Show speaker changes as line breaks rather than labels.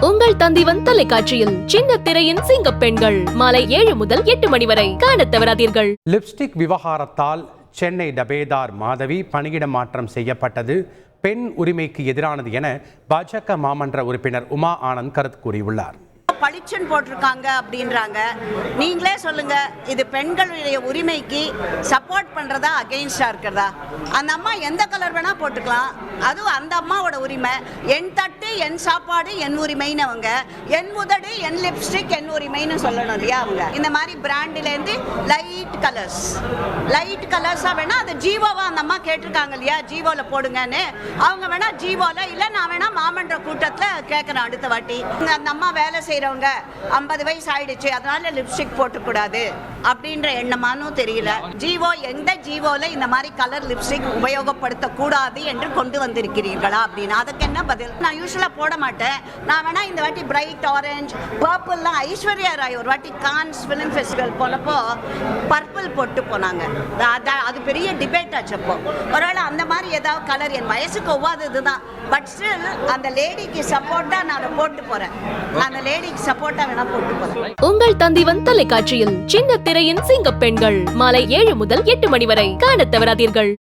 உங்கள் தந்திவன் தொலைக்காட்சியில் சின்ன திரையின் சிங்க பெண்கள் மாலை 7 முதல் 8 மணி வரை காணத் தவறாதீர்கள்.
லிப்ஸ்டிக் விவகாரத்தால் சென்னை டபேதார் மாதவி பணியிட மாற்றம் செய்யப்பட்டது பெண் உரிமைக்கு எதிரானது என பாஜக மாமன்ற உறுப்பினர் உமா ஆனந்த் கருத்து கூறியுள்ளார்.
பளிச்சுன்னு போட்டிருக்காங்க அப்படின்றாங்க. நீங்களே சொல்லுங்க, இது பெண்களுடைய உரிமைக்கு சப்போர்ட் பண்றதா அகெயின்ஸ்டா இருக்கிறதா? அந்த அம்மா எந்த கலர் வேணா போட்டுக்கலாம், அதுவும் அந்த அம்மாவோட உரிமை. என் தட்டு என் சாப்பாடு என் உரிமைன்னு அவங்க, என் உதடு என் லிப்ஸ்டிக் என் உரிமைன்னு சொல்லணும் இல்லையா? அவங்க இந்த மாதிரி பிராண்டிலேருந்து லைட் கலர்ஸா வேணா அது ஜீவோவா அந்த அம்மா கேட்டிருக்காங்க இல்லையா, ஜீவோல போடுங்கன்னு. அவங்க வேணா ஜீவோல இல்ல, நான் வேணா மாமன்ற கூட்டத்தில் கேட்கறேன் அடுத்த வாட்டி. அந்த அம்மா வேலை செய்யறவங்க 50 வயசு ஆயிடுச்சு, அதனால லிப்ஸ்டிக் போட்டக்கூடாது அப்படின்ற எண்ணமானும் தெரியல. ஜீவோ எந்த ஜீவோல இந்த மாதிரி கலர் லிப்ஸ்டிக் உபயோகப்படுத்தக்கூடாது என்று கொண்டு வந்திருக்கிறீர்களா அப்படின்னு அதுக்கு என்ன பதில்? நான் யூஸ்வலா போட மாட்டேன். நான் வேணா இந்த வாட்டி பிரைட் ஆரஞ்சு பர்பிள்லாம் ஐஸ்வர்யா ராய் ஒரு வாட்டி கான்ஸ் ஃபிலிம் ஃபெஸ்டிவல் போனப்போ பர்பிள் போட்டு போனாங்க. அது பெரிய டிபேட் ஆச்சு. அப்போ ஒருவேளை அந்த மாதிரி ஏதாவது கலர் என் வயசுக்கு ஒவ்வாதது தான், பட் ஸ்டில் அந்த லேடிக்கு சப்போர்ட்டா நான் போட்டு போறேன். அந்த லேடிக்கு சப்போர்ட்டா வேணா போட்டு போறேன்.
உங்கள் தந்திவன் தொலைக்காட்சியில் சின்ன திரையின் சிங்க பெண்கள் மாலை 7 முதல் 8 மணி வரை காணத் தவறாதீர்கள்.